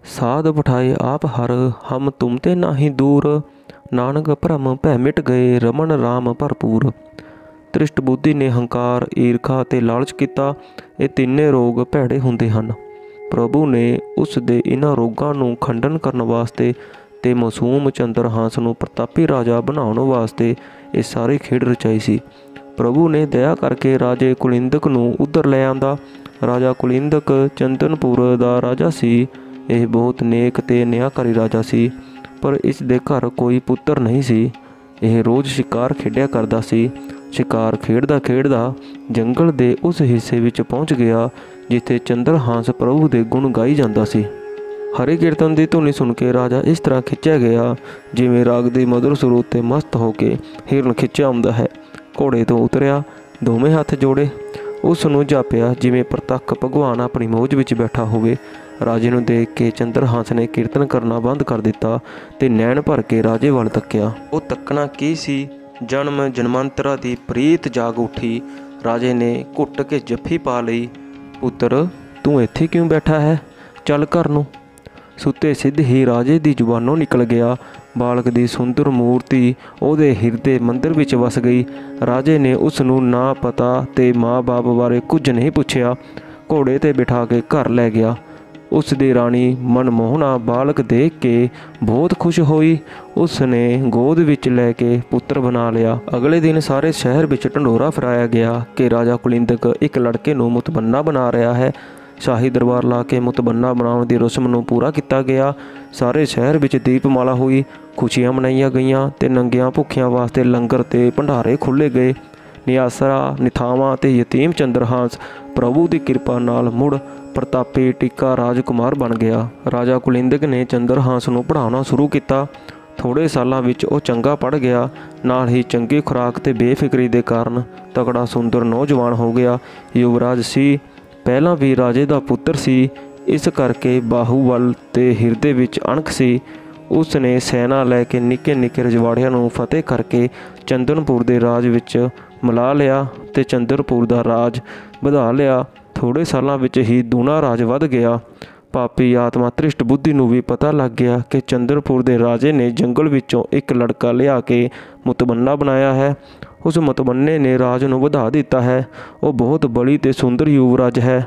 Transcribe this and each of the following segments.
साध पठाए आप हर हम तुम ते नाही दूर। नानक भ्रम भै मिट गए रमन राम भरपूर। ਤ੍ਰਿਸ਼ਟ ਬੁੱਧੀ ਨੇ ਹੰਕਾਰ, ਈਰਖਾ ਅਤੇ ਲਾਲਚ ਕੀਤਾ। ਇਹ ਤਿੰਨੇ ਰੋਗ ਭੈੜੇ ਹੁੰਦੇ ਹਨ। ਪ੍ਰਭੂ ਨੇ ਉਸ ਦੇ ਇਹਨਾਂ ਰੋਗਾਂ ਨੂੰ ਖੰਡਨ ਕਰਨ ਵਾਸਤੇ ਤੇ ਮਾਸੂਮ ਚੰਦਰਹਾਸ ਨੂੰ ਪ੍ਰਤਾਪੀ ਰਾਜਾ ਬਣਾਉਣ ਵਾਸਤੇ ਇਹ ਸਾਰੀ ਖੇਡ ਰਚਾਈ ਸੀ। ਪ੍ਰਭੂ ਨੇ ਦਇਆ ਕਰਕੇ ਰਾਜੇ ਕੁਲਿੰਦਕ ਨੂੰ ਉੱਧਰ ਲੈ ਆਂਦਾ। ਰਾਜਾ ਕੁਲਿੰਦਕ ਚੰਦਨਪੁਰ ਦਾ ਰਾਜਾ ਸੀ। ਇਹ ਬਹੁਤ ਨੇਕ ਤੇ ਨਿਆਂਕਾਰੀ ਰਾਜਾ ਸੀ, ਪਰ ਇਸ ਦੇ ਘਰ ਕੋਈ ਪੁੱਤਰ ਨਹੀਂ ਸੀ। ਇਹ ਰੋਜ਼ ਸ਼ਿਕਾਰ ਖੇਡਿਆ ਕਰਦਾ ਸੀ। ਸ਼ਿਕਾਰ ਖੇਡਦਾ ਖੇਡਦਾ ਜੰਗਲ ਦੇ ਉਸ ਹਿੱਸੇ ਵਿੱਚ ਪਹੁੰਚ ਗਿਆ ਜਿੱਥੇ ਚੰਦਰਹਾਸ ਪ੍ਰਭੂ ਦੇ ਗੁਣ ਗਾਈ ਜਾਂਦਾ ਸੀ। ਹਰੇ ਕੀਰਤਨ ਦੀ ਧੁਨੀ ਸੁਣ ਕੇ ਰਾਜਾ ਇਸ ਤਰ੍ਹਾਂ ਖਿੱਚਿਆ ਗਿਆ ਜਿਵੇਂ ਰਾਗ ਦੀ ਮਧੁਰ ਸੁਰ ਉੱਤੇ ਮਸਤ ਹੋ ਕੇ ਹਿਰਨ ਖਿੱਚਿਆ ਆਉਂਦਾ ਹੈ। ਘੋੜੇ ਤੋਂ ਉਤਰਿਆ, ਦੋਵੇਂ ਹੱਥ ਜੋੜੇ, ਉਸ ਨੂੰ ਜਾਪਿਆ ਜਿਵੇਂ ਪ੍ਰਤੱਖ ਭਗਵਾਨ ਆਪਣੀ ਮੌਜ ਵਿੱਚ ਬੈਠਾ ਹੋਵੇ। ਰਾਜੇ ਨੂੰ ਦੇਖ ਕੇ ਚੰਦਰਹਾਸ ਨੇ ਕੀਰਤਨ ਕਰਨਾ ਬੰਦ ਕਰ ਦਿੱਤਾ ਤੇ ਨੈਣ ਭਰ ਕੇ ਰਾਜੇ ਵੱਲ ਤੱਕਿਆ। ਉਹ ਤੱਕਣਾ ਕੀ ਸੀ, ਜਨਮ ਜਨਮਾਂਤਰਾਂ ਦੀ ਪ੍ਰੀਤ ਜਾਗ ਉੱਠੀ। ਰਾਜੇ ਨੇ ਘੁੱਟ ਕੇ ਜੱਫੀ ਪਾ ਲਈ। ਪੁੱਤਰ, ਤੂੰ ਇੱਥੇ ਕਿਉਂ ਬੈਠਾ ਹੈ? ਚੱਲ ਘਰ ਨੂੰ। ਸੁੱਤੇ ਸਿੱਧ ਹੀ ਰਾਜੇ ਦੀ ਜ਼ੁਬਾਨੋਂ ਨਿਕਲ ਗਿਆ। ਬਾਲਕ ਦੀ ਸੁੰਦਰ ਮੂਰਤੀ ਉਹਦੇ ਹਿਰਦੇ ਮੰਦਰ ਵਿੱਚ ਵਸ ਗਈ। ਰਾਜੇ ਨੇ ਉਸ ਨੂੰ ਨਾ ਪਤਾ ਤੇ ਮਾਂ-ਬਾਪ ਬਾਰੇ ਕੁਝ ਨਹੀਂ ਪੁੱਛਿਆ। ਘੋੜੇ 'ਤੇ ਬਿਠਾ ਕੇ ਘਰ ਲੈ ਗਿਆ। ਉਸ ਦੀ ਰਾਣੀ ਮਨਮੋਹਣਾ ਬਾਲਕ ਦੇਖ ਕੇ ਬਹੁਤ ਖੁਸ਼ ਹੋਈ। ਉਸ ਨੇ ਗੋਦ ਵਿੱਚ ਲੈ ਕੇ ਪੁੱਤਰ ਬਣਾ ਲਿਆ। ਅਗਲੇ ਦਿਨ ਸਾਰੇ ਸ਼ਹਿਰ ਵਿੱਚ ਢੰਡੋਰਾ ਫਰਾਇਆ ਗਿਆ ਕਿ ਰਾਜਾ ਕੁਲਿੰਦਕ ਇੱਕ ਲੜਕੇ ਨੂੰ ਮੁਤਬੰਨਾ ਬਣਾ ਰਿਹਾ ਹੈ। ਸ਼ਾਹੀ ਦਰਬਾਰ ਲਾ ਕੇ ਮੁਤਬੰਨਾ ਬਣਾਉਣ ਦੀ ਰਸਮ ਨੂੰ ਪੂਰਾ ਕੀਤਾ ਗਿਆ। ਸਾਰੇ ਸ਼ਹਿਰ ਵਿੱਚ ਦੀਪਮਾਲਾ ਹੋਈ, ਖੁਸ਼ੀਆਂ ਮਨਾਈਆਂ ਗਈਆਂ ਤੇ ਨੰਗਿਆਂ ਭੁੱਖਿਆਂ ਵਾਸਤੇ ਲੰਗਰ ਤੇ ਭੰਡਾਰੇ ਖੋਲ੍ਹੇ ਗਏ। ਨਿਆਸਰਾ, ਨਿਥਾਵਾਂ ਤੇ ਯਤੀਮ ਚੰਦਰਹਾਸ ਪ੍ਰਭੂ ਦੀ ਕਿਰਪਾ ਨਾਲ ਮੁੜ ਪ੍ਰਤਾਪੀ ਟੀਕਾ ਰਾਜਕੁਮਾਰ ਬਣ ਗਿਆ। ਰਾਜਾ ਕੁਲਿੰਦਕ ਨੇ ਚੰਦਰਹਾਸ ਨੂੰ ਪੜ੍ਹਾਉਣਾ ਸ਼ੁਰੂ ਕੀਤਾ। ਥੋੜ੍ਹੇ ਸਾਲਾਂ ਵਿੱਚ ਉਹ ਚੰਗਾ ਪੜ੍ਹ ਗਿਆ। ਨਾਲ ਹੀ ਚੰਗੀ ਖੁਰਾਕ ਤੇ ਬੇਫਿਕਰੀ ਦੇ ਕਾਰਨ ਤਕੜਾ ਸੁੰਦਰ ਨੌਜਵਾਨ ਹੋ ਗਿਆ। ਯੁਵਰਾਜ ਸੀ, ਪਹਿਲਾਂ ਵੀ ਰਾਜੇ ਦਾ ਪੁੱਤਰ ਸੀ, ਇਸ ਕਰਕੇ ਬਾਹੂਬਲ ਤੇ ਹਿਰਦੇ ਵਿੱਚ ਅਣਖ ਸੀ। ਉਸ ਨੇ ਸੈਨਾ ਲੈ ਕੇ ਨਿੱਕੇ ਨਿੱਕੇ ਰਜਵਾੜਿਆਂ ਨੂੰ ਫਤਿਹ ਕਰਕੇ ਚੰਦਨਪੁਰ ਦੇ ਰਾਜ ਵਿੱਚ ਮਿਲਾ ਲਿਆ ਤੇ ਚੰਦਨਪੁਰ ਦਾ ਰਾਜ ਵਧਾ ਲਿਆ। ਥੋੜ੍ਹੇ ਸਾਲਾਂ ਵਿੱਚ ਹੀ ਦੂਣਾ ਰਾਜ ਵੱਧ ਗਿਆ। ਪਾਪੀ ਆਤਮਾ ਤ੍ਰਿਸ਼ਟ ਬੁੱਧੀ ਨੂੰ ਵੀ ਪਤਾ ਲੱਗ ਗਿਆ ਕਿ ਚੰਦਨਪੁਰ ਦੇ ਰਾਜੇ ਨੇ ਜੰਗਲ ਵਿੱਚੋਂ ਇੱਕ ਲੜਕਾ ਲਿਆ ਕੇ ਮੁਤਬੰਨਾ ਬਣਾਇਆ ਹੈ। ਉਸ ਮੁਤਬੰਨੇ ਨੇ ਰਾਜ ਨੂੰ ਵਧਾ ਦਿੱਤਾ ਹੈ। ਉਹ ਬਹੁਤ ਬੜੀ ਤੇ ਸੁੰਦਰ ਯੁਵਰਾਜ ਹੈ।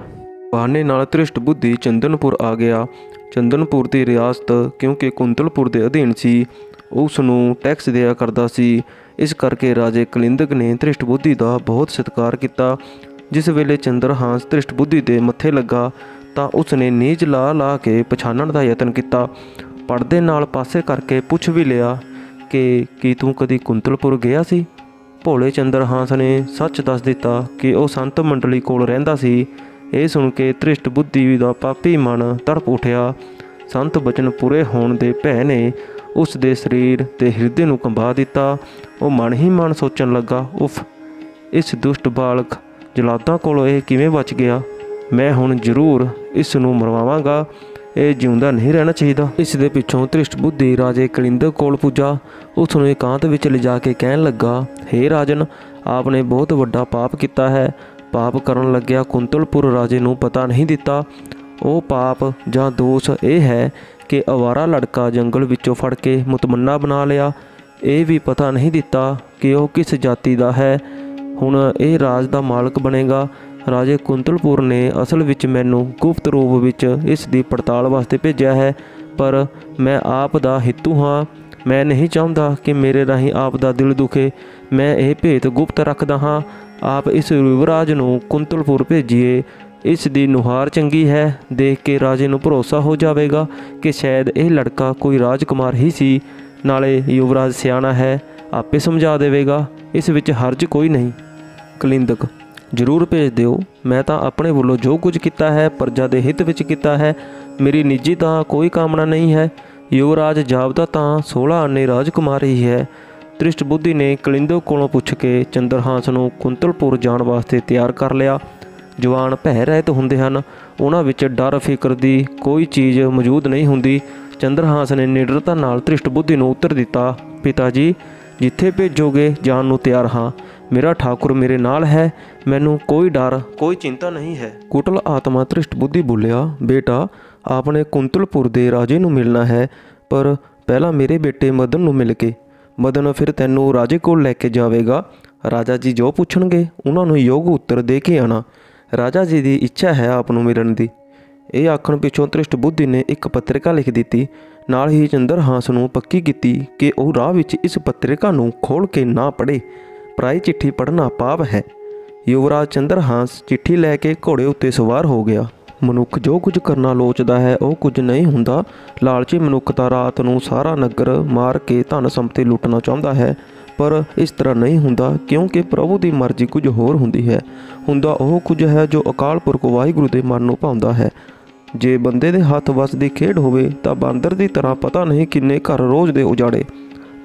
ਬਹਾਨੇ ਨਾਲ ਤ੍ਰਿਸ਼ਟ ਬੁੱਧੀ ਚੰਦਨਪੁਰ ਆ ਗਿਆ। ਚੰਦਨਪੁਰ ਦੀ ਰਿਆਸਤ ਕਿਉਂਕਿ ਕੁੰਤਲਪੁਰ ਦੇ ਅਧੀਨ ਸੀ, ਉਸ ਨੂੰ ਟੈਕਸ ਦਿਆ ਕਰਦਾ ਸੀ। ਇਸ ਕਰਕੇ ਰਾਜੇ ਕੁਲਿੰਦਕ ਨੇ ਤ੍ਰਿਸ਼ਟ ਬੁੱਧੀ ਦਾ ਬਹੁਤ ਸਤਿਕਾਰ ਕੀਤਾ। ਜਿਸ ਵੇਲੇ ਚੰਦਰਹਾਸ ਤ੍ਰਿਸ਼ਟ ਬੁੱਧੀ ਦੇ ਮੱਥੇ ਲੱਗਾ ਤਾਂ ਉਸ ਨੇ ਨੀਝ ਲਾ ਕੇ ਪਛਾਣਨ ਦਾ ਯਤਨ ਕੀਤਾ। ਪਰਦੇ ਨਾਲ ਪਾਸੇ ਕਰਕੇ ਪੁੱਛ ਵੀ ਲਿਆ ਕਿ ਕੀ ਤੂੰ ਕਦੀ ਕੁੰਤਲਪੁਰ ਗਿਆ ਸੀ? ਭੋਲੇ ਚੰਦਰਹਾਸ ਨੇ ਸੱਚ ਦੱਸ ਦਿੱਤਾ ਕਿ ਉਹ ਸੰਤ ਮੰਡਲੀ ਕੋਲ ਰਹਿੰਦਾ ਸੀ। ਇਹ ਸੁਣ ਕੇ ਤ੍ਰਿਸ਼ਟ ਬੁੱਧੀ ਦਾ ਪਾਪੀ ਮਨ ਤੜਪ ਉੱਠਿਆ। ਸੰਤ ਬਚਨ ਪੂਰੇ ਹੋਣ ਦੇ ਭੈ ਨੇ ਉਸ ਦੇ ਸਰੀਰ ਤੇ ਹਿਰਦੇ ਨੂੰ ਕੰਬਾ ਦਿੱਤਾ। ਉਹ ਮਨ ਹੀ ਮਨ ਸੋਚਣ ਲੱਗਾ, ਉਫ, ਇਸ ਦੁਸ਼ਟ ਬਾਲਕ ਜਲਾਦਾਂ ਕੋਲੋਂ ਇਹ ਕਿਵੇਂ ਬਚ ਗਿਆ? ਮੈਂ ਹੁਣ ਜ਼ਰੂਰ ਇਸ ਨੂੰ ਮਰਵਾਵਾਂਗਾ। ਇਹ ਜਿਉਂਦਾ ਨਹੀਂ ਰਹਿਣਾ ਚਾਹੀਦਾ। ਇਸ ਦੇ ਪਿੱਛੋਂ ਤ੍ਰਿਸ਼ਟ ਬੁੱਧੀ ਰਾਜੇ ਕੁਲਿੰਦਕ ਕੋਲ ਪੁੱਜਾ। ਉਸ ਨੂੰ ਇਕਾਂਤ ਵਿੱਚ ਲਿਜਾ ਕੇ ਕਹਿਣ ਲੱਗਾ, ਹੇ ਰਾਜਨ, ਆਪ ਨੇ ਬਹੁਤ ਵੱਡਾ ਪਾਪ ਕੀਤਾ ਹੈ। ਪਾਪ ਕਰਨ ਲੱਗਿਆ ਕੁੰਤਲਪੁਰ ਰਾਜੇ ਨੂੰ ਪਤਾ ਨਹੀਂ ਦਿੱਤਾ। ਉਹ ਪਾਪ ਜਾਂ ਦੋਸ਼ ਇਹ ਹੈ ਕਿ ਅਵਾਰਾ ਲੜਕਾ ਜੰਗਲ ਵਿੱਚੋਂ ਫੜ ਕੇ ਮੁਤਮੰਨਾ ਬਣਾ ਲਿਆ। ਇਹ ਵੀ ਪਤਾ ਨਹੀਂ ਦਿੱਤਾ ਕਿ ਉਹ ਕਿਸ ਜਾਤੀ ਦਾ ਹੈ। ਹੁਣ ਇਹ ਰਾਜ ਦਾ ਮਾਲਕ ਬਣੇਗਾ। ਰਾਜੇ ਕੁੰਤਲਪੁਰ ਨੇ ਅਸਲ ਵਿੱਚ ਮੈਨੂੰ ਗੁਪਤ ਰੂਪ ਵਿੱਚ ਇਸ ਦੀ ਪੜਤਾਲ ਵਾਸਤੇ ਭੇਜਿਆ ਹੈ, ਪਰ ਮੈਂ ਆਪ ਦਾ ਹਿੱਤੂ ਹਾਂ। ਮੈਂ ਨਹੀਂ ਚਾਹੁੰਦਾ ਕਿ ਮੇਰੇ ਰਾਹੀਂ ਆਪ ਦਾ ਦਿਲ ਦੁਖੇ। ਮੈਂ ਇਹ ਭੇਤ ਗੁਪਤ ਰੱਖਦਾ ਹਾਂ। ਆਪ ਇਸ ਯੁਵਰਾਜ ਨੂੰ ਕੁੰਤਲਪੁਰ ਭੇਜੀਏ। ਇਸ ਦੀ ਨੁਹਾਰ ਚੰਗੀ ਹੈ। ਦੇਖ ਕੇ ਰਾਜੇ ਨੂੰ ਭਰੋਸਾ ਹੋ ਜਾਵੇਗਾ ਕਿ ਸ਼ਾਇਦ ਇਹ ਲੜਕਾ ਕੋਈ ਰਾਜਕੁਮਾਰ ਹੀ ਸੀ। ਨਾਲੇ ਯੁਵਰਾਜ ਸਿਆਣਾ ਹੈ, ਆਪੇ ਸਮਝਾ ਦੇਵੇਗਾ। ਇਸ ਵਿੱਚ ਹਰਜ ਕੋਈ ਨਹੀਂ। ਕੁਲਿੰਦਕ, ਜ਼ਰੂਰ ਭੇਜ ਦਿਓ। ਮੈਂ ਤਾਂ ਆਪਣੇ ਵੱਲੋਂ ਜੋ ਕੁਝ ਕੀਤਾ ਹੈ ਪ੍ਰਜਾ ਦੇ ਹਿੱਤ ਵਿੱਚ ਕੀਤਾ ਹੈ। ਮੇਰੀ ਨਿੱਜੀ ਤਾਂ ਕੋਈ ਕਾਮਨਾ ਨਹੀਂ ਹੈ। ਯੁਵਰਾਜ ਜਾਪਦਾ ਤਾਂ 16 ਆਨੇ ਰਾਜਕੁਮਾਰ ਹੀ ਹੈ। ਤ੍ਰਿਸ਼ਟ ਬੁੱਧੀ ਨੇ ਕੁਲਿੰਦਕ ਕੋਲੋਂ ਪੁੱਛ ਕੇ ਚੰਦਰਹਾਸ ਨੂੰ ਕੁੰਤਲਪੁਰ ਜਾਣ ਵਾਸਤੇ ਤਿਆਰ ਕਰ ਲਿਆ। ਜਵਾਨ ਭੈ ਰਹਿਤ ਹੁੰਦੇ ਹਨ, ਉਹਨਾਂ ਵਿੱਚ ਡਰ ਫਿਕਰ ਦੀ ਕੋਈ ਚੀਜ਼ ਮੌਜੂਦ ਨਹੀਂ ਹੁੰਦੀ। ਚੰਦਰਹਾਸ ਨੇ ਨਿਡਰਤਾ ਨਾਲ ਤ੍ਰਿਸ਼ਟ ਬੁੱਧੀ ਨੂੰ ਉੱਤਰ ਦਿੱਤਾ, ਪਿਤਾ ਜੀ, ਜਿੱਥੇ ਭੇਜੋਗੇ ਜਾਣ ਨੂੰ ਤਿਆਰ ਹਾਂ। ਮੇਰਾ ਠਾਕੁਰ ਮੇਰੇ ਨਾਲ ਹੈ। ਮੈਨੂੰ ਕੋਈ ਡਰ, ਕੋਈ ਚਿੰਤਾ ਨਹੀਂ ਹੈ। ਕੁਟਲ ਆਤਮਾ ਤ੍ਰਿਸ਼ਟ ਬੁੱਧੀ ਬੋਲਿਆ, ਬੇਟਾ, आपने कुंतलपुर दे राजे नूं मिलना है, पर पहला मेरे बेटे मदन नूं मिल के। मदन फिर तैनूं राजे कोल लैके जावेगा। राजा जी जो पुछणगे उन्हां नूं योग उत्तर दे के आना। राजा जी की इच्छा है आप नूं मिलण दी। ਇਹ ਆਖਣ ਪਿੱਛੋਂ ਧ੍ਰਿਸ਼ਟ ਬੁੱਧੀ ਨੇ ਇੱਕ ਪੱਤਰਿਕਾ ਲਿਖ ਦਿੱਤੀ। ਨਾਲ ਹੀ ਚੰਦਰਹਾਸ ਨੂੰ ਪੱਕੀ ਕੀਤੀ ਕਿ ਉਹ ਰਾਹ ਵਿੱਚ ਇਸ ਪੱਤਰਿਕਾ ਨੂੰ ਖੋਲ੍ਹ ਕੇ ਨਾ ਪੜ੍ਹੇ। ਪਰਾਈ ਚਿੱਠੀ ਪੜ੍ਹਨਾ ਪਾਪ ਹੈ। ਯੁਵਰਾਜ ਚੰਦਰਹਾਸ ਚਿੱਠੀ ਲੈ ਕੇ ਘੋੜੇ ਉੱਤੇ ਸਵਾਰ ਹੋ ਗਿਆ। ਮਨੁੱਖ ਜੋ ਕੁਝ ਕਰਨਾ ਲੋਚਦਾ ਹੈ ਉਹ ਕੁਝ ਨਹੀਂ ਹੁੰਦਾ। ਲਾਲਚੀ ਮਨੁੱਖ ਤਾਂ ਰਾਤ ਨੂੰ ਸਾਰਾ ਨਗਰ ਮਾਰ ਕੇ ਧਨ ਸੰਪਤੀ ਲੁੱਟਣਾ ਚਾਹੁੰਦਾ ਹੈ, ਪਰ ਇਸ ਤਰ੍ਹਾਂ ਨਹੀਂ ਹੁੰਦਾ, ਕਿਉਂਕਿ ਪ੍ਰਭੂ ਦੀ ਮਰਜ਼ੀ ਕੁਝ ਹੋਰ ਹੁੰਦੀ ਹੈ। ਹੁੰਦਾ ਉਹ ਕੁਝ ਹੈ ਜੋ ਅਕਾਲ ਪੁਰਖ ਵਾਹਿਗੁਰੂ ਦੇ ਮਨ ਨੂੰ ਭਾਉਂਦਾ ਹੈ। ਜੇ ਬੰਦੇ ਦੇ ਹੱਥ ਵੱਸ ਦੀ ਖੇਡ ਹੋਵੇ ਤਾਂ ਬਾਂਦਰ ਦੀ ਤਰ੍ਹਾਂ ਪਤਾ ਨਹੀਂ ਕਿੰਨੇ ਘਰ ਰੋਜ਼ ਦੇ ਉਜਾੜੇ।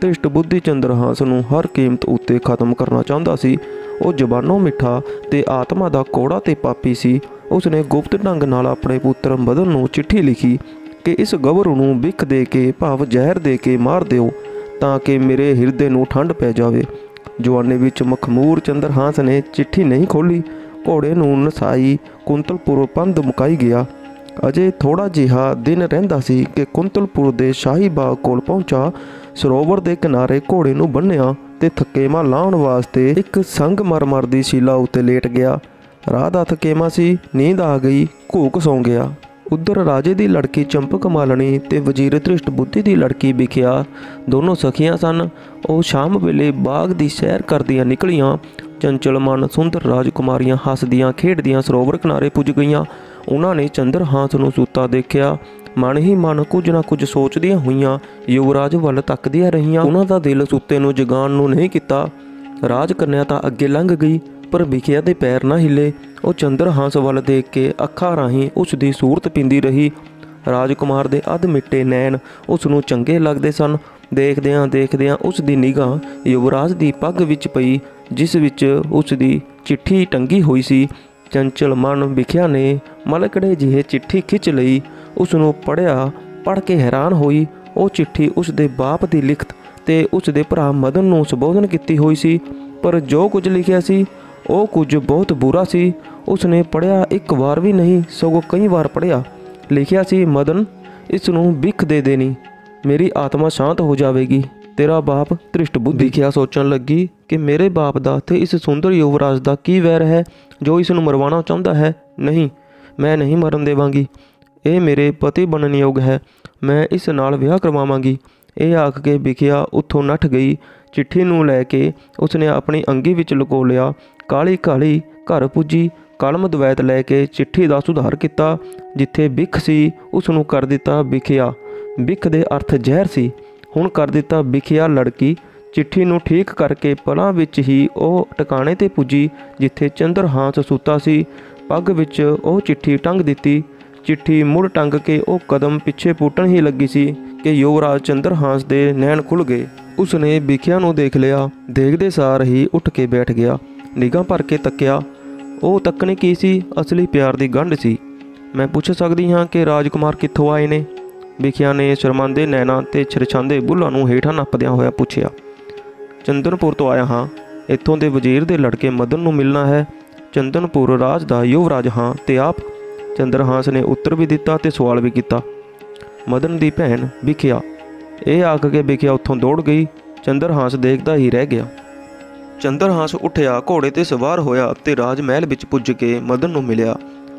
ਧ੍ਰਿਸ਼ਟ ਬੁੱਧੀ ਚੰਦਰਹਾਸ ਨੂੰ ਹਰ ਕੀਮਤ ਉੱਤੇ ਖਤਮ ਕਰਨਾ ਚਾਹੁੰਦਾ ਸੀ। ਉਹ ਜ਼ਬਾਨੋਂ ਮਿੱਠਾ ਤੇ ਆਤਮਾ ਦਾ ਕੋੜਾ ਤੇ ਪਾਪੀ ਸੀ। ਉਸਨੇ ਗੁਪਤ ਢੰਗ ਨਾਲ ਆਪਣੇ ਪੁੱਤਰ ਮਦਨ ਨੂੰ ਚਿੱਠੀ ਲਿਖੀ ਕਿ ਇਸ ਗਬਰੂ ਨੂੰ ਬਿਖ ਦੇ ਕੇ ਭਾਵ ਜ਼ਹਿਰ ਦੇ ਕੇ ਮਾਰ ਦਿਓ ਤਾਂ ਕਿ ਮੇਰੇ ਹਿਰਦੇ ਨੂੰ ਠੰਡ ਪੈ ਜਾਵੇ। ਜਵਾਨੀ ਵਿੱਚ ਮਖਮੂਰ ਚੰਦਰਹਾਸ ਨੇ ਚਿੱਠੀ ਨਹੀਂ ਖੋਲ੍ਹੀ। ਘੋੜੇ ਨੂੰ ਨਸਾਈ ਕੁੰਤਲਪੁਰ ਪੰਧ ਮੁਕਾਈ ਗਿਆ। ਅਜੇ ਥੋੜ੍ਹਾ ਜਿਹਾ ਦਿਨ ਰਹਿੰਦਾ ਸੀ ਕਿ ਕੁੰਤਲਪੁਰ ਦੇ ਸ਼ਾਹੀ ਬਾਗ ਕੋਲ ਪਹੁੰਚਾ। ਸਰੋਵਰ ਦੇ ਕਿਨਾਰੇ ਘੋੜੇ ਨੂੰ ਬੰਨ੍ਹਿਆ ਤੇ ਥਕੇਮਾ ਲਾਹੁਣ ਵਾਸਤੇ ਇੱਕ ਸੰਗਮਰਮਰ ਦੀ ਸ਼ੀਲਾ ਉੱਤੇ ਲੇਟ ਗਿਆ। ਰਾਹ ਦਾ ਥਕੇਮਾ ਸੀ, ਨੀਂਦ ਆ ਗਈ, ਘੂਕ ਸੌਂ ਗਿਆ। ਉਧਰ ਰਾਜੇ ਦੀ ਲੜਕੀ ਚੰਪਕ ਮਾਲਣੀ ਤੇ ਵਜ਼ੀਰ ਧ੍ਰਿਸ਼ਟ ਬੁੱਧੀ ਦੀ ਲੜਕੀ ਬਿਖਿਆ ਦੋਨੋਂ ਸਖੀਆਂ ਸਨ। ਉਹ ਸ਼ਾਮ ਵੇਲੇ ਬਾਗ ਦੀ ਸੈਰ ਕਰਦੀਆਂ ਨਿਕਲੀਆਂ। ਚੰਚਲ ਮਨ ਸੁੰਦਰ ਰਾਜਕੁਮਾਰੀਆਂ ਹੱਸਦੀਆਂ ਖੇਡਦੀਆਂ ਸਰੋਵਰ ਕਿਨਾਰੇ ਪੁੱਜ ਗਈਆਂ। ਉਹਨਾਂ ਨੇ ਚੰਦਰਹਾਸ ਨੂੰ ਸੁੱਤਾ ਦੇਖਿਆ। ਮਨ ਹੀ ਮਨ ਕੁਝ ਨਾ ਕੁਝ ਸੋਚਦੀਆਂ ਹੋਈਆਂ ਯੁਵਰਾਜ ਵੱਲ ਤੱਕਦੀਆਂ ਰਹੀਆਂ। ਉਹਨਾਂ ਦਾ ਦਿਲ ਸੁੱਤੇ ਨੂੰ ਜਗਾਉਣ ਨੂੰ ਨਹੀਂ ਕੀਤਾ। ਰਾਜ ਕੰਨਿਆ ਤਾਂ ਅੱਗੇ ਲੰਘ ਗਈ, ਪਰ ਬਿਖਿਆ ਦੇ ਪੈਰ ਨਾ ਹਿੱਲੇ। ਉਹ ਚੰਦਰਹਾਸ ਵੱਲ ਦੇਖ ਕੇ ਅੱਖਾਂ ਰਾਹੀਂ ਉਸ ਦੀ ਸੂਰਤ ਪੀਂਦੀ ਰਹੀ। ਰਾਜਕੁਮਾਰ ਦੇ ਅੱਧ ਮਿੱਟੇ ਨੈਣ ਉਸ ਨੂੰ ਚੰਗੇ ਲੱਗਦੇ ਸਨ। ਦੇਖਦਿਆਂ ਦੇਖਦਿਆਂ ਉਸ ਦੀ ਨਿਗਾਹ ਯੁਵਰਾਜ ਦੀ ਪੱਗ ਵਿੱਚ ਪਈ, ਜਿਸ ਵਿੱਚ ਉਸ ਦੀ ਚਿੱਠੀ ਟੰਗੀ ਹੋਈ ਸੀ। ਚੰਚਲ ਮਨ ਬਿਖਿਆ ਨੇ ਮਲਕੜੇ ਜਿਹੇ ਚਿੱਠੀ ਖਿੱਚ ਲਈ। ਉਸ ਨੂੰ ਪੜ੍ਹ ਕੇ ਹੈਰਾਨ ਹੋਈ। ਉਹ ਚਿੱਠੀ ਉਸ ਦੇ ਬਾਪ ਦੀ ਲਿਖਤ ਤੇ ਉਸ ਦੇ ਭਰਾ ਮਦਨ ਨੂੰ ਸੰਬੋਧਨ ਕੀਤੀ ਹੋਈ ਸੀ, ਪਰ ਜੋ ਕੁਝ ਲਿਖਿਆ ਸੀ ਉਹ ਕੁਝ ਬਹੁਤ ਬੁਰਾ ਸੀ। ਉਸ ਨੇ ਪੜ੍ਹਿਆ ਇੱਕ ਵਾਰ ਵੀ ਨਹੀਂ, ਸਗੋਂ ਕਈ ਵਾਰ ਪੜ੍ਹਿਆ। ਲਿਖਿਆ ਸੀ, ਮਦਨ ਇਸ ਨੂੰ ਬਿਖ ਦੇ ਦੇਣੀ, ਮੇਰੀ ਆਤਮਾ ਸ਼ਾਂਤ ਹੋ ਜਾਵੇਗੀ। ਤੇਰਾ ਬਾਪ ਧ੍ਰਿਸ਼ਟ ਬੁੱਧੀ। ਬਿਖਿਆ ਸੋਚਣ ਲੱਗੀ ਕਿ ਮੇਰੇ ਬਾਪ ਦਾ ਤੇ ਇਸ ਸੁੰਦਰ ਯੁਵਰਾਜ ਦਾ ਕੀ ਵੈਰ ਹੈ ਜੋ ਇਸ ਨੂੰ ਮਰਵਾਉਣਾ ਚਾਹੁੰਦਾ ਹੈ। ਨਹੀਂ, ਮੈਂ ਨਹੀਂ ਮਰਨ ਦੇਵਾਂਗੀ। ਇਹ ਮੇਰੇ ਪਤੀ ਬਣਨ ਯੋਗ ਹੈ, ਮੈਂ ਇਸ ਨਾਲ ਵਿਆਹ ਕਰਵਾਵਾਂਗੀ। ਇਹ ਆਖ ਕੇ ਬਿਖਿਆ ਉੱਥੋਂ ਨੱਠ ਗਈ। ਚਿੱਠੀ ਨੂੰ ਲੈ ਕੇ ਉਸਨੇ ਆਪਣੀ ਅੰਗੀ ਵਿੱਚ ਲੁਕੋ ਲਿਆ। ਕਾਲੀ ਕਾਲੀ ਘਰ ਪੁੱਜੀ। ਕਲਮ ਦਵੈਤ ਲੈ ਕੇ ਚਿੱਠੀ ਦਾ ਸੁਧਾਰ ਕੀਤਾ। ਜਿੱਥੇ ਬਿਖ ਸੀ ਉਸ ਨੂੰ ਕਰ ਦਿੱਤਾ ਬਿਖਿਆ। ਬਿਖ ਦੇ ਅਰਥ ਜ਼ਹਿਰ ਸੀ, ਹੁਣ ਕਰ ਦਿੱਤਾ ਬਿਖਿਆ ਲੜਕੀ। ਚਿੱਠੀ ਨੂੰ ਠੀਕ ਕਰਕੇ ਪਲਾਂ ਵਿੱਚ ਹੀ ਉਹ ਟਿਕਾਣੇ 'ਤੇ ਪੁੱਜੀ ਜਿੱਥੇ ਚੰਦਰਹਾਸ ਸੁੱਤਾ ਸੀ। ਪੱਗ ਵਿੱਚ ਉਹ ਚਿੱਠੀ ਟੰਗ ਦਿੱਤੀ। ਚਿੱਠੀ ਮੁੜ ਟੰਗ ਕੇ ਉਹ ਕਦਮ ਪਿੱਛੇ ਪੁੱਟਣ ਹੀ ਲੱਗੀ ਸੀ ਕਿ ਯੁਵਰਾਜ ਚੰਦਰਹਾਸ ਦੇ ਨੈਣ ਖੁੱਲ੍ਹ ਗਏ। ਉਸਨੇ ਬਿਖਿਆ ਨੂੰ ਦੇਖ ਲਿਆ। ਦੇਖਦੇ ਸਾਰ ਹੀ ਉੱਠ ਕੇ ਬੈਠ ਗਿਆ। ਨਿਗਾਹ ਭਰ ਕੇ ਤੱਕਿਆ। ਉਹ ਤੱਕਣੇ ਕੀ ਸੀ? ਅਸਲੀ ਪਿਆਰ ਦੀ ਗੰਢ ਸੀ। ਮੈਂ ਪੁੱਛ ਸਕਦੀ ਹਾਂ ਕਿ ਰਾਜਕੁਮਾਰ ਕਿੱਥੋਂ ਆਏ ਨੇ? ਬਿਖਿਆ ਨੇ ਸ਼ਰਮਾਂਦੇ ਨੈਣਾ ਤੇ ਛਰਛਾਂਦੇ ਬੁੱਲ੍ਹਾਂ ਨੂੰ ਹੇਠਾਂ ਨੱਪਦਿਆਂ ਹੋਇਆ ਪੁੱਛਿਆ। ਚੰਦਨਪੁਰ ਤੋਂ ਆਇਆ ਹਾਂ। ਇੱਥੋਂ ਦੇ ਵਜ਼ੀਰ ਦੇ ਲੜਕੇ ਮਦਨ ਨੂੰ ਮਿਲਣਾ ਹੈ। ਚੰਦਨਪੁਰ ਰਾਜ ਦਾ ਯੁਵਰਾਜ ਹਾਂ ਤੇ ਆਪ। ਚੰਦਰਹਾਸ ਨੇ ਉੱਤਰ ਵੀ ਦਿੱਤਾ ਤੇ ਸਵਾਲ ਵੀ ਕੀਤਾ। ਮਦਨ ਦੀ ਭੈਣ ਬਿਖਿਆ। ਇਹ ਆਖ ਕੇ ਬਿਖਿਆ ਉੱਥੋਂ ਦੌੜ ਗਈ। ਚੰਦਰਹਾਸ ਦੇਖਦਾ ਹੀ ਰਹਿ ਗਿਆ। ਚੰਦਰਹਾਸ ਉੱਠਿਆ, ਘੋੜੇ 'ਤੇ ਸਵਾਰ ਹੋਇਆ ਤੇ ਰਾਜ ਮਹਿਲ ਵਿੱਚ ਪੁੱਜ ਕੇ ਮਦਨ ਨੂੰ ਮਿਲਿਆ।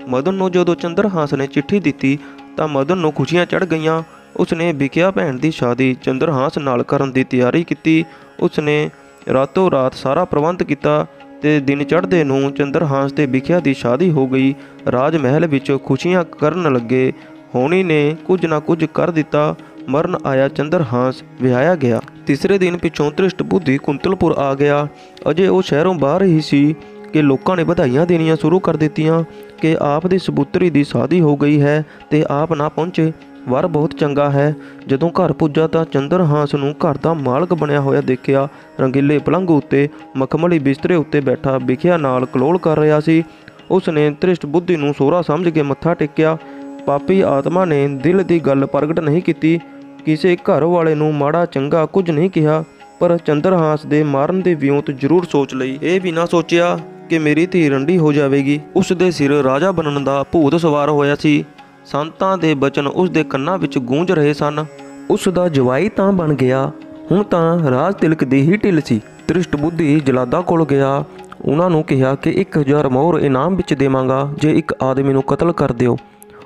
ਮਦਨ ਨੂੰ ਜਦੋਂ ਚੰਦਰਹਾਸ ਨੇ ਚਿੱਠੀ ਦਿੱਤੀ ਤਾਂ ਮਦਨ ਨੂੰ ਖੁਸ਼ੀਆਂ ਚੜ੍ਹ ਗਈਆਂ। ਉਸਨੇ ਬਿਖਿਆ ਭੈਣ ਦੀ ਸ਼ਾਦੀ ਚੰਦਰਹਾਸ ਨਾਲ ਕਰਨ ਦੀ ਤਿਆਰੀ ਕੀਤੀ। ਉਸਨੇ ਰਾਤੋਂ ਰਾਤ ਸਾਰਾ ਪ੍ਰਬੰਧ ਕੀਤਾ ਤੇ ਦਿਨ ਚੜ੍ਹਦੇ ਨੂੰ ਚੰਦਰਹਾਸ ਤੇ ਬਿਖਿਆ ਦੀ ਸ਼ਾਦੀ ਹੋ ਗਈ। ਰਾਜ ਮਹਿਲ ਵਿੱਚ ਖੁਸ਼ੀਆਂ ਕਰਨ ਲੱਗੇ। ਹੋਣੀ ਨੇ ਕੁਝ ਨਾ ਕੁਝ ਕਰ ਦਿੱਤਾ। ਮਰਨ ਆਇਆ ਚੰਦਰਹਾਸ ਵਿਆਹਿਆ ਗਿਆ। ਤੀਸਰੇ ਦਿਨ ਪਿੱਛੋਂ ਧ੍ਰਿਸ਼ਟ ਬੁੱਧੀ ਕੁੰਤਲਪੁਰ ਆ ਗਿਆ। ਅਜੇ ਉਹ ਸ਼ਹਿਰੋਂ ਬਾਹਰ ਹੀ ਸੀ ਕਿ ਲੋਕਾਂ ਨੇ ਵਧਾਈਆਂ ਦੇਣੀਆਂ ਸ਼ੁਰੂ ਕਰ ਦਿੱਤੀਆਂ ਕਿ ਆਪ ਦੀ ਸਬੂਤਰੀ ਦੀ ਸ਼ਾਦੀ ਹੋ ਗਈ ਹੈ ਤੇ ਆਪ ਨਾ ਪਹੁੰਚੇ। ਵਰ ਬਹੁਤ ਚੰਗਾ ਹੈ। ਜਦੋਂ ਘਰ ਪੁੱਜਾ ਤਾਂ ਚੰਦਰਹਾਸ ਨੂੰ ਘਰ ਦਾ ਮਾਲਕ ਬਣਿਆ ਹੋਇਆ ਦੇਖਿਆ। ਰੰਗੀਲੇ ਪਲੰਘ ਉੱਤੇ ਮਖਮਲੀ ਬਿਸਤਰੇ ਉੱਤੇ ਬੈਠਾ ਬਿਖਿਆ ਨਾਲ ਕਲੋਲ ਕਰ ਰਿਹਾ ਸੀ। ਉਸ ਨੇ ਧ੍ਰਿਸ਼ਟ ਬੁੱਧੀ ਨੂੰ ਸੋਹਰਾ ਸਮਝ ਕੇ ਮੱਥਾ ਟੇਕਿਆ। ਪਾਪੀ ਆਤਮਾ ਨੇ ਦਿਲ ਦੀ ਗੱਲ ਪ੍ਰਗਟ ਨਹੀਂ ਕੀਤੀ। ਕਿਸੇ ਘਰ ਵਾਲੇ ਨੂੰ ਮਾੜਾ ਚੰਗਾ ਕੁਝ ਨਹੀਂ ਕਿਹਾ, ਪਰ ਚੰਦਰਹਾਸ ਦੇ ਮਾਰਨ ਦੀ ਵਿਉਂਤ ਜ਼ਰੂਰ ਸੋਚ ਲਈ। ਇਹ ਵੀ ਨਾ ਸੋਚਿਆ ਕਿ ਮੇਰੀ ਧੀ ਰੰਡੀ ਹੋ ਜਾਵੇਗੀ। ਉਸ ਦੇ ਸਿਰ ਰਾਜਾ ਬਣਨ ਦਾ ਭੂਤ ਸਵਾਰ ਹੋਇਆ ਸੀ। ਸੰਤਾਂ ਦੇ ਬਚਨ ਉਸ ਦੇ ਕੰਨਾਂ ਵਿੱਚ ਗੂੰਜ ਰਹੇ ਸਨ। ਉਸ ਦਾ ਜਵਾਈ ਤਾਂ ਬਣ ਗਿਆ, ਹੁਣ ਤਾਂ ਰਾਜ ਤਿਲਕ ਦੀ ਹੀ ਢਿੱਲ ਸੀ। ਧ੍ਰਿਸ਼ਟ ਬੁੱਧੀ ਜਲਾਦਾ ਕੋਲ ਗਿਆ। ਉਹਨਾਂ ਨੂੰ ਕਿਹਾ ਕਿ 1000 ਮੋਹਰ ਇਨਾਮ ਵਿੱਚ ਦੇਵਾਂਗਾ ਜੇ ਇੱਕ ਆਦਮੀ ਨੂੰ ਕਤਲ ਕਰ ਦਿਓ।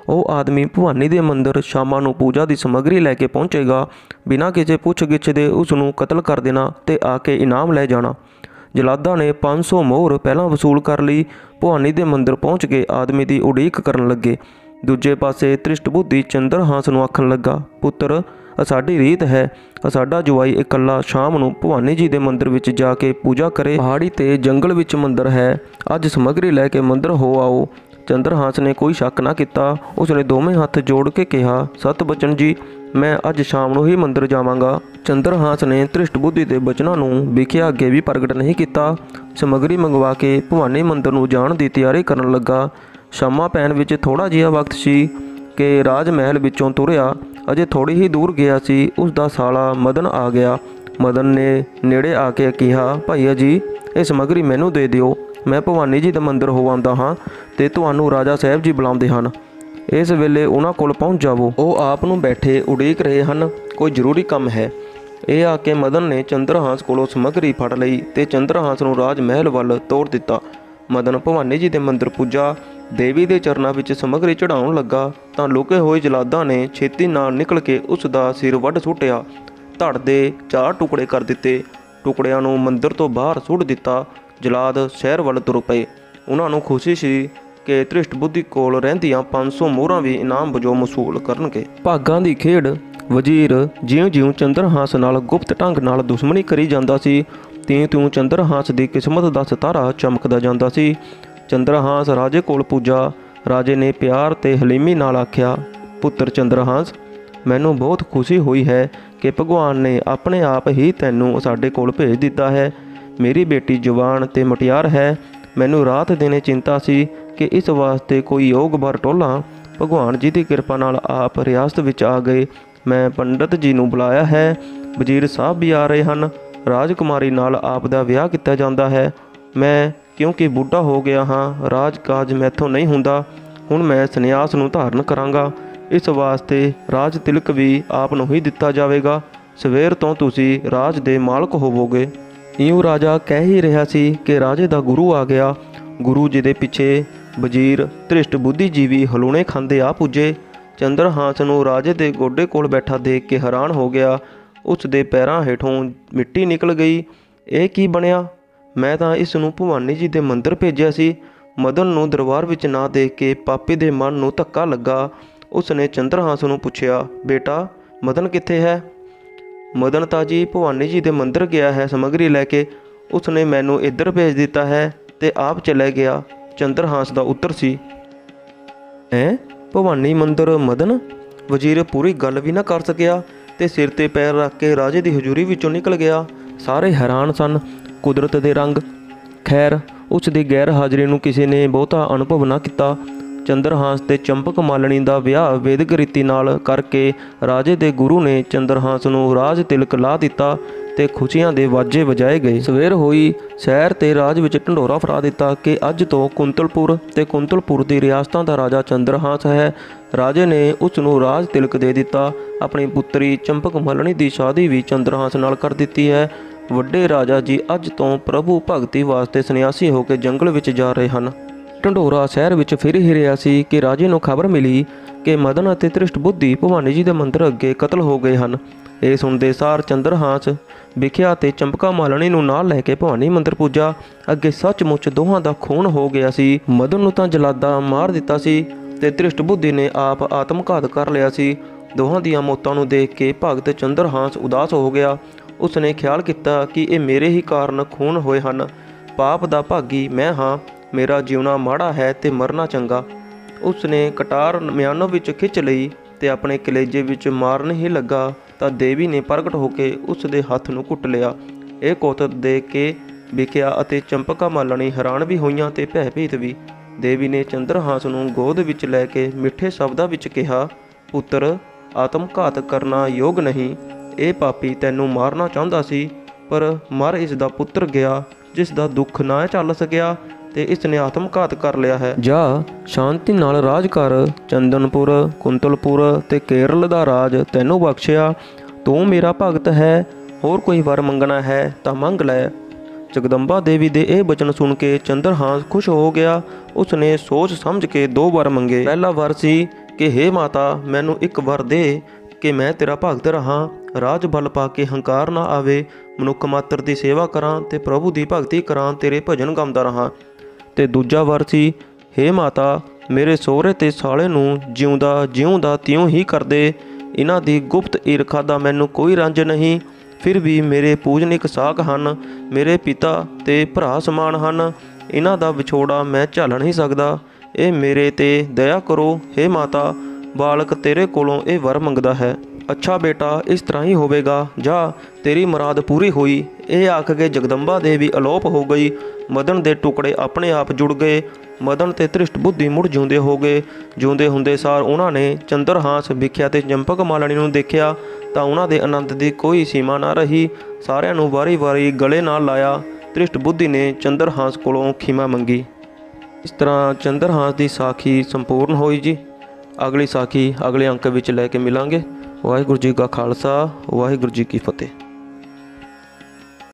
ਉਹ ਆਦਮੀ ਭਵਾਨੀ ਦੇ ਮੰਦਰ ਸ਼ਾਮਾਂ ਨੂੰ ਪੂਜਾ ਦੀ ਸਮੱਗਰੀ ਲੈ ਕੇ ਪਹੁੰਚੇਗਾ। ਬਿਨਾਂ ਕਿਸੇ ਪੁੱਛ ਗਿੱਛ ਦੇ ਉਸ ਨੂੰ ਕਤਲ ਕਰ ਦੇਣਾ ਤੇ ਆ ਕੇ ਇਨਾਮ ਲੈ ਜਾਣਾ। ਜਲਾਦਾ ਨੇ 500 ਮੋਹਰ ਪਹਿਲਾਂ ਵਸੂਲ ਕਰ ਲਈ। ਭਵਾਨੀ ਦੇ ਮੰਦਰ ਪਹੁੰਚ ਕੇ ਆਦਮੀ ਦੀ ਉਡੀਕ ਕਰਨ ਲੱਗੇ। ਦੂਜੇ ਪਾਸੇ ਧ੍ਰਿਸ਼ਟ ਬੁੱਧੀ ਚੰਦਰਹਾਸ ਨੂੰ ਆਖਣ ਲੱਗਾ, ਪੁੱਤਰ, ਸਾਡੀ ਰੀਤ ਹੈ ਸਾਡਾ ਜਵਾਈ ਇਕੱਲਾ ਸ਼ਾਮ ਨੂੰ ਭਵਾਨੀ ਜੀ ਦੇ ਮੰਦਰ ਵਿੱਚ ਜਾ ਕੇ ਪੂਜਾ ਕਰੇ। ਪਹਾੜੀ ਤੇ ਜੰਗਲ ਵਿੱਚ ਮੰਦਰ ਹੈ, ਅੱਜ ਸਮੱਗਰੀ ਲੈ ਕੇ ਮੰਦਰ ਹੋ ਆਓ। ਚੰਦਰਹਾਸ ਨੇ ਕੋਈ ਸ਼ੱਕ ਨਾ ਕੀਤਾ। ਉਸਨੇ ਦੋਵੇਂ ਹੱਥ ਜੋੜ ਕੇ ਕਿਹਾ, ਸਤ ਬਚਨ ਜੀ, ਮੈਂ ਅੱਜ ਸ਼ਾਮ ਨੂੰ ਹੀ ਮੰਦਰ ਜਾਵਾਂਗਾ। ਚੰਦਰਹਾਸ ਨੇ ਧ੍ਰਿਸ਼ਟ ਬੁੱਧੀ ਦੇ ਬਚਨਾਂ ਨੂੰ ਵਿਖਿਆ ਅੱਗੇ ਵੀ ਪ੍ਰਗਟ ਨਹੀਂ ਕੀਤਾ। ਸਮੱਗਰੀ ਮੰਗਵਾ ਕੇ ਭਵਾਨੀ ਮੰਦਰ ਨੂੰ ਜਾਣ ਦੀ ਤਿਆਰੀ ਕਰਨ ਲੱਗਾ। ਸ਼ਾਮਾਂ ਪੈਣ ਵਿੱਚ ਥੋੜਾ ਜਿਹਾ ਵਕਤ ਸੀ ਕਿ ਰਾਜ ਮਹਿਲ ਵਿੱਚੋਂ ਤੁਰਿਆ। ਅਜੇ ਥੋੜੀ ਹੀ ਦੂਰ ਗਿਆ ਸੀ, ਉਸ ਦਾ ਸਾਲਾ ਮਦਨ ਆ ਗਿਆ। ਮਦਨ ਨੇ ਨੇੜੇ ਆ ਕੇ ਕਿਹਾ, ਭਾਈਆ ਜੀ, ਇਹ ਸਮੱਗਰੀ ਮੈਨੂੰ ਦੇ ਦਿਓ। ਮੈਂ ਭਵਾਨੀ ਜੀ ਦਾ ਮੰਦਰ ਹੋ ਆਉਂਦਾ ਹਾਂ ਤੇ ਤੁਹਾਨੂੰ ਰਾਜਾ ਸਾਹਿਬ ਜੀ ਬੁਲਾਉਂਦੇ ਹਨ। ਇਸ ਵੇਲੇ ਉਹਨਾਂ ਕੋਲ ਪਹੁੰਚ ਜਾਵੋ। ਉਹ ਆਪ ਨੂੰ ਬੈਠੇ ਉਡੀਕ ਰਹੇ ਹਨ, ਕੋਈ ਜ਼ਰੂਰੀ ਕੰਮ ਹੈ। ਇਹ ਆ ਕੇ ਮਦਨ ਨੇ ਚੰਦਰਹਾਸ ਕੋਲੋਂ ਸਮੱਗਰੀ ਫੜ ਲਈ ਤੇ ਚੰਦਰਹਾਸ ਨੂੰ ਰਾਜ ਮਹਿਲ ਵੱਲ ਤੋੜ ਦਿੱਤਾ। ਮਦਨ ਭਵਾਨੀ ਜੀ ਦੇ ਮੰਦਰ ਪੁੱਜਾ। ਦੇਵੀ ਦੇ ਚਰਨਾਂ ਵਿੱਚ ਸਮੱਗਰੀ ਚੜਾਉਣ ਲੱਗਾ ਤਾਂ ਲੁਕੇ ਹੋਏ ਜਲਾਦਾਂ ਨੇ ਛੇਤੀ ਨਾਲ ਨਿਕਲ ਕੇ ਉਸ ਦਾ ਸਿਰ ਵੱਢ ਸੁੱਟਿਆ। ਧੜ ਦੇ 4 ਟੁਕੜੇ ਕਰ ਦਿੱਤੇ। ਟੁਕੜਿਆਂ ਨੂੰ ਮੰਦਰ ਤੋਂ ਬਾਹਰ ਸੁੱਟ ਦਿੱਤਾ। ਜਲਾਦ ਸ਼ਹਿਰ ਵੱਲ ਤੁਰ ਪਏ। ਉਹਨਾਂ ਨੂੰ ਖੁਸ਼ੀ ਸੀ ਕਿ ਧ੍ਰਿਸ਼ਟ ਬੁੱਧੀ ਕੋਲ ਰਹਿੰਦੀਆਂ 500 ਮੋਹਰਾਂ ਵੀ ਇਨਾਮ ਵਜੋਂ ਵਸੂਲ ਕਰਨਗੇ। ਭਾਗਾਂ ਦੀ ਖੇਡ। ਵਜ਼ੀਰ ਜਿਉਂ-ਜਿਉਂ ਚੰਦਰਹਾਸ ਨਾਲ ਗੁਪਤ ਢੰਗ ਨਾਲ ਦੁਸ਼ਮਣੀ ਕਰੀ ਜਾਂਦਾ ਸੀ, ਤਿਉਂ-ਤਿਉਂ ਚੰਦਰਹਾਸ ਦੀ ਕਿਸਮਤ ਦਾ ਸਿਤਾਰਾ ਚਮਕਦਾ ਜਾਂਦਾ ਸੀ। ਚੰਦਰਹਾਸ ਰਾਜੇ ਕੋਲ ਪੁੱਜਾ। ਰਾਜੇ ਨੇ ਪਿਆਰ ਤੇ ਹਲੀਮੀ ਨਾਲ ਆਖਿਆ, ਪੁੱਤਰ ਚੰਦਰਹਾਸ, ਮੈਨੂੰ ਬਹੁਤ ਖੁਸ਼ੀ ਹੋਈ ਹੈ ਕਿ ਭਗਵਾਨ ਨੇ ਆਪਣੇ ਆਪ ਹੀ ਤੈਨੂੰ ਸਾਡੇ ਕੋਲ ਭੇਜ ਦਿੱਤਾ ਹੈ। ਮੇਰੀ ਬੇਟੀ ਜਵਾਨ ਤੇ ਮੁਟਿਆਰ ਹੈ। ਮੈਨੂੰ ਰਾਤ ਦਿਨੇ ਚਿੰਤਾ ਸੀ ਕਿ ਇਸ ਵਾਸਤੇ ਕੋਈ ਯੋਗ ਵਰ ਟੋਲਾਂ। ਭਗਵਾਨ ਜੀ ਦੀ ਕਿਰਪਾ ਨਾਲ ਆਪ ਰਿਆਸਤ ਵਿੱਚ ਆ ਗਏ। ਮੈਂ ਪੰਡਤ ਜੀ ਨੂੰ ਬੁਲਾਇਆ ਹੈ। ਵਜ਼ੀਰ ਸਾਹਿਬ ਵੀ ਆ ਰਹੇ ਹਨ। ਰਾਜਕੁਮਾਰੀ ਨਾਲ ਆਪ ਦਾ ਵਿਆਹ ਕੀਤਾ ਜਾਂਦਾ ਹੈ। ਮੈਂ ਕਿਉਂਕਿ ਬੁੱਢਾ ਹੋ ਗਿਆ ਹਾਂ, ਰਾਜ ਕਾਜ ਮੈਥੋਂ ਨਹੀਂ ਹੁੰਦਾ। ਹੁਣ ਮੈਂ ਸੰਨਿਆਸ ਨੂੰ ਧਾਰਨ ਕਰਾਂਗਾ। ਇਸ ਵਾਸਤੇ ਰਾਜ ਤਿਲਕ ਵੀ ਆਪ ਨੂੰ ਹੀ ਦਿੱਤਾ ਜਾਵੇਗਾ। ਸਵੇਰ ਤੋਂ ਤੁਸੀਂ ਰਾਜ ਦੇ ਮਾਲਕ ਹੋਵੋਗੇ। ਇਉਂ ਰਾਜਾ ਕਹਿ ਹੀ ਰਿਹਾ ਸੀ ਕਿ ਰਾਜੇ ਦਾ ਗੁਰੂ ਆ ਗਿਆ। ਗੁਰੂ ਜੀ ਦੇ ਪਿੱਛੇ ਵਜ਼ੀਰ ਧ੍ਰਿਸ਼ਟ ਬੁੱਧੀ ਜੀ ਵੀ ਹਲੂਣੇ ਖਾਂਦੇ ਆ ਪੁੱਜੇ। ਚੰਦਰਹਾਸ ਨੂੰ ਰਾਜੇ ਦੇ ਗੋਡੇ ਕੋਲ ਬੈਠਾ ਦੇਖ ਕੇ ਹੈਰਾਨ ਹੋ ਗਿਆ। ਉਸ ਦੇ ਪੈਰਾਂ ਹੇਠੋਂ ਮਿੱਟੀ ਨਿਕਲ ਗਈ। ਇਹ ਕੀ ਬਣਿਆ? ਮੈਂ ਤਾਂ ਇਸ ਨੂੰ ਭਵਾਨੀ ਜੀ ਦੇ ਮੰਦਰ ਭੇਜਿਆ ਸੀ। ਮਦਨ ਨੂੰ ਦਰਬਾਰ ਵਿੱਚ ਨਾ ਦੇਖ ਕੇ ਪਾਪੀ ਦੇ ਮਨ ਨੂੰ ਧੱਕਾ ਲੱਗਾ। ਉਸ ਨੇ ਚੰਦਰਹਾਸ ਨੂੰ ਪੁੱਛਿਆ, ਬੇਟਾ, ਮਦਨ ਕਿੱਥੇ ਹੈ? ਮਦਨ ਤਾਂ ਜੀ ਭਵਾਨੀ ਜੀ ਦੇ ਮੰਦਰ ਗਿਆ ਹੈ ਸਮੱਗਰੀ ਲੈ ਕੇ। ਉਸ ਨੇ ਮੈਨੂੰ ਇੱਧਰ ਭੇਜ ਦਿੱਤਾ ਹੈ ਤੇ ਆਪ ਚਲੇ ਗਿਆ। ਚੰਦਰਹਾਸ ਦਾ ਉੱਤਰ ਸੀ। ਭਵਾਨੀ ਮੰਦਰ ਮਦਨ? ਵਜ਼ੀਰ ਪੂਰੀ ਗੱਲ ਵੀ ਨਾ ਕਰ ਸਕਿਆ ਤੇ ਸਿਰ ਤੇ ਪੈਰ ਰੱਖ ਕੇ ਰਾਜੇ ਦੀ ਹਜ਼ੂਰੀ ਵਿੱਚੋਂ ਨਿਕਲ ਗਿਆ। ਸਾਰੇ ਹੈਰਾਨ ਸਨ। ਕੁਦਰਤ ਦੇ ਰੰਗ। ਖੈਰ, ਉਸ ਦੀ ਗੈਰ ਹਾਜ਼ਰੀ ਨੂੰ ਕਿਸੇ ਨੇ ਬਹੁਤਾ ਅਨੁਭਵ ਨਾ ਕੀਤਾ। ਚੰਦਰਹਾਸ ਤੇ ਚੰਪਕ ਮਾਲਣੀ ਦਾ ਵਿਆਹ ਵੈਦਿਕ ਰੀਤੀ ਨਾਲ ਕਰਕੇ ਰਾਜੇ ਦੇ ਗੁਰੂ ਨੇ ਚੰਦਰਹਾਸ ਨੂੰ ਰਾਜ ਤਿਲਕ ਲਾ ਦਿੱਤਾ ਤੇ ਖੁਸ਼ੀਆਂ ਦੇ ਵਾਜੇ ਵਜਾਏ ਗਏ। ਸਵੇਰ ਹੋਈ। ਸ਼ਹਿਰ ਤੇ ਰਾਜ ਵਿੱਚ ਢੰਡੋਰਾ ਫਰਾ ਦਿੱਤਾ ਕਿ ਅੱਜ ਤੋਂ ਕੁੰਤਲਪੁਰ ਤੇ ਕੁੰਤਲਪੁਰ ਦੀ ਰਿਆਸਤਾਂ ਦਾ ਰਾਜਾ ਚੰਦਰਹਾਸ ਹੈ। ਰਾਜੇ ਨੇ ਉਸ ਨੂੰ ਰਾਜ ਤਿਲਕ ਦੇ ਦਿੱਤਾ। ਆਪਣੀ ਪੁੱਤਰੀ ਚੰਪਕ ਮਾਲਣੀ ਦੀ ਸ਼ਾਦੀ ਵੀ ਚੰਦਰਹਾਸ ਨਾਲ ਕਰ ਦਿੱਤੀ ਹੈ। ਵੱਡੇ ਰਾਜਾ ਜੀ ਅੱਜ ਤੋਂ ਪ੍ਰਭੂ ਭਗਤੀ ਵਾਸਤੇ ਸੰਨਿਆਸੀ ਹੋ ਕੇ ਜੰਗਲ ਵਿੱਚ ਜਾ ਰਹੇ ਹਨ। ਢੰਡੋਰਾ ਸ਼ਹਿਰ ਵਿੱਚ ਫਿਰ ਹੀ ਰਿਹਾ ਸੀ ਕਿ ਰਾਜੇ ਨੂੰ ਖਬਰ ਮਿਲੀ ਕਿ ਮਦਨ ਅਤੇ ਧ੍ਰਿਸ਼ਟ ਬੁੱਧੀ ਭਵਾਨੀ ਜੀ ਦੇ ਮੰਦਰ ਅੱਗੇ ਕਤਲ ਹੋ ਗਏ ਹਨ। ਇਹ ਸੁਣਦੇ ਸਾਰ ਚੰਦਰਹਾਸ ਵਿਖਿਆ ਤੇ ਚੰਪਕਾ ਮਾਲਣੀ ਨੂੰ ਨਾਲ ਲੈ ਕੇ ਭਵਾਨੀ ਮੰਦਰ ਪੁੱਜਾ। ਅੱਗੇ ਸੱਚਮੁੱਚ ਦੋਹਾਂ ਦਾ ਖੂਨ ਹੋ ਗਿਆ ਸੀ। ਮਦਨ ਨੂੰ ਤਾਂ ਜਲਾਦਾ ਮਾਰ ਦਿੱਤਾ ਸੀ ਤੇ ਧ੍ਰਿਸ਼ਟ ਬੁੱਧੀ ਨੇ ਆਪ ਆਤਮਘਾਤ ਕਰ ਲਿਆ ਸੀ। ਦੋਹਾਂ ਦੀਆਂ ਮੌਤਾਂ ਨੂੰ ਦੇਖ ਕੇ ਭਗਤ ਚੰਦਰਹਾਸ ਉਦਾਸ ਹੋ ਗਿਆ। ਉਸ ਨੇ ਖਿਆਲ ਕੀਤਾ ਕਿ ਇਹ ਮੇਰੇ ਹੀ ਕਾਰਨ ਖੂਨ ਹੋਏ ਹਨ। ਪਾਪ ਦਾ ਭਾਗੀ ਮੈਂ ਹਾਂ। ਮੇਰਾ ਜਿਉਣਾ ਮਾੜਾ ਹੈ ਤੇ ਮਰਨਾ ਚੰਗਾ। ਉਸ ਨੇ ਕਟਾਰ ਮਿਆਨੋ ਵਿੱਚ ਖਿੱਚ ਲਈ ਤੇ ਆਪਣੇ ਕਲੇਜੇ ਵਿੱਚ ਮਾਰਨ ਹੀ ਲੱਗਾ ਤਾਂ ਦੇਵੀ ਨੇ ਪ੍ਰਗਟ ਹੋ ਕੇ ਉਸ ਦੇ ਹੱਥ ਨੂੰ ਘੁੱਟ ਲਿਆ। ਇਹ ਕੌਤਕ ਦੇਖ ਕੇ ਵਿਖਿਆ ਅਤੇ ਚੰਪਕਾ ਮਾਲਣੀ ਹੈਰਾਨ ਵੀ ਹੋਈਆਂ ਤੇ ਭੈਭੀਤ ਵੀ। ਦੇਵੀ ਨੇ ਚੰਦਰਹਾਸ ਨੂੰ ਗੋਦ ਵਿੱਚ ਲੈ ਕੇ ਮਿੱਠੇ ਸ਼ਬਦਾਂ ਵਿੱਚ ਕਿਹਾ, ਪੁੱਤਰ, ਆਤਮਘਾਤ ਕਰਨਾ ਯੋਗ ਨਹੀਂ। ਇਹ ਪਾਪੀ ਤੈਨੂੰ ਮਾਰਨਾ ਚਾਹੁੰਦਾ ਸੀ, ਪਰ ਮਰ ਇਸ ਦਾ ਪੁੱਤਰ ਗਿਆ ਜਿਸ ਦਾ ਦੁੱਖ ਨਾ ਝੱਲ ਸਕਿਆ। ਤੇ ਇਸ ਨੇ ਆਤਮਘਾਤ ਕਰ ਲਿਆ ਹੈ। ਜਾ ਸ਼ਾਂਤੀ ਨਾਲ ਰਾਜ ਕਰ, ਚੰਦਨਪੁਰ, ਕੁੰਤਲਪੁਰ ਤੇ ਕੇਰਲ ਦਾ ਰਾਜ ਤੈਨੂੰ ਬਖਸ਼ਿਆ। ਤੂੰ ਮੇਰਾ ਭਗਤ ਹੈ, ਹੋਰ ਕੋਈ ਵਰ ਮੰਗਣਾ ਹੈ ਤਾਂ ਮੰਗ ਲੈ। ਜਗਦੰਬਾ ਦੇਵੀ ਦੇ ਇਹ ਬਚਨ ਸੁਣ ਕੇ ਚੰਦਰਹਾਸ ਖੁਸ਼ ਹੋ ਗਿਆ। ਉਸਨੇ ਸੋਚ ਸਮਝ ਕੇ 2 ਵਰ ਮੰਗੇ। ਪਹਿਲਾ ਵਰ ਸੀ ਕਿ ਹੇ ਮਾਤਾ, ਮੈਨੂੰ ਇੱਕ ਵਰ ਦੇ ਕਿ ਮੈਂ ਤੇਰਾ ਭਗਤ ਰਹਾਂ, ਰਾਜ ਬਲ ਪਾ ਕੇ ਹੰਕਾਰ ਨਾ ਆਵੇ, ਮਨੁੱਖ ਮਾਤਰ ਦੀ ਸੇਵਾ ਕਰਾਂ ਤੇ ਪ੍ਰਭੂ ਦੀ ਭਗਤੀ ਕਰਾਂ, ਤੇਰੇ ਭਜਨ ਗਾਉਂਦਾ ਰਹਾਂ। ਤੇ ਦੂਜਾ ਵਰ ਸੀ, ਹੇ ਮਾਤਾ, ਮੇਰੇ ਸਹੁਰੇ ਤੇ ਸਾਲੇ ਨੂੰ ਜਿਉਂਦਾ ਤਿਉਂ ਹੀ ਕਰਦੇ। ਇਹਨਾਂ ਦੀ ਗੁਪਤ ਈਰਖਾ ਦਾ ਮੈਨੂੰ ਕੋਈ ਰੰਜ ਨਹੀਂ, ਫਿਰ ਵੀ ਮੇਰੇ ਪੂਜਨਿਕ ਸਾਕ ਹਨ, ਮੇਰੇ ਪਿਤਾ ਤੇ ਭਰਾ ਸਮਾਨ ਹਨ। ਇਹਨਾਂ ਦਾ ਵਿਛੋੜਾ ਮੈਂ ਝੱਲ ਨਹੀਂ ਸਕਦਾ, ਇਹ ਮੇਰੇ ਤੇ ਦਇਆ ਕਰੋ। ਹੇ ਮਾਤਾ, ਬਾਲਕ ਤੇਰੇ ਕੋਲੋਂ ਇਹ ਵਰ ਮੰਗਦਾ ਹੈ। ਅੱਛਾ ਬੇਟਾ, ਇਸ ਤਰ੍ਹਾਂ ਹੀ ਹੋਵੇਗਾ, ਜਾ ਤੇਰੀ ਮੁਰਾਦ ਪੂਰੀ ਹੋਈ। ਇਹ ਆਖ ਕੇ ਜਗਦੰਬਾ ਦੇਵੀ ਅਲੋਪ ਹੋ ਗਈ। ਮਦਨ ਦੇ ਟੁਕੜੇ ਆਪਣੇ ਆਪ ਜੁੜ ਗਏ। ਮਦਨ ਤੇ ਧ੍ਰਿਸ਼ਟ ਬੁੱਧੀ ਮੁੜ ਜਿਉਂਦੇ ਹੋ ਗਏ। ਜਿਉਂਦੇ ਹੁੰਦੇ ਸਾਰ ਉਹਨਾਂ ਨੇ ਚੰਦਰਹਾਸ ਵਿਖਿਆ ਤੇ ਚੰਪਕ ਮਾਲਣੀ ਨੂੰ ਦੇਖਿਆ ਤਾਂ ਉਹਨਾਂ ਦੇ ਆਨੰਦ ਦੀ ਕੋਈ ਸੀਮਾ ਨਾ ਰਹੀ। ਸਾਰਿਆਂ ਨੂੰ ਵਾਰੀ-ਵਾਰੀ ਗਲੇ ਨਾਲ ਲਾਇਆ। ਧ੍ਰਿਸ਼ਟ ਬੁੱਧੀ ਨੇ ਚੰਦਰਹਾਸ ਕੋਲੋਂ ਖਿਮਾ ਮੰਗੀ। ਇਸ ਤਰ੍ਹਾਂ ਚੰਦਰਹਾਸ ਦੀ ਸਾਖੀ ਸੰਪੂਰਨ ਹੋਈ ਜੀ। ਅਗਲੀ ਸਾਖੀ ਅਗਲੇ ਅੰਕ ਵਿੱਚ ਲੈ ਕੇ ਮਿਲਾਂਗੇ। ਵਾਹਿਗੁਰੂ ਜੀ ਕਾ ਖਾਲਸਾ, ਵਾਹਿਗੁਰੂ ਜੀ ਕੀ ਫਤਿਹ।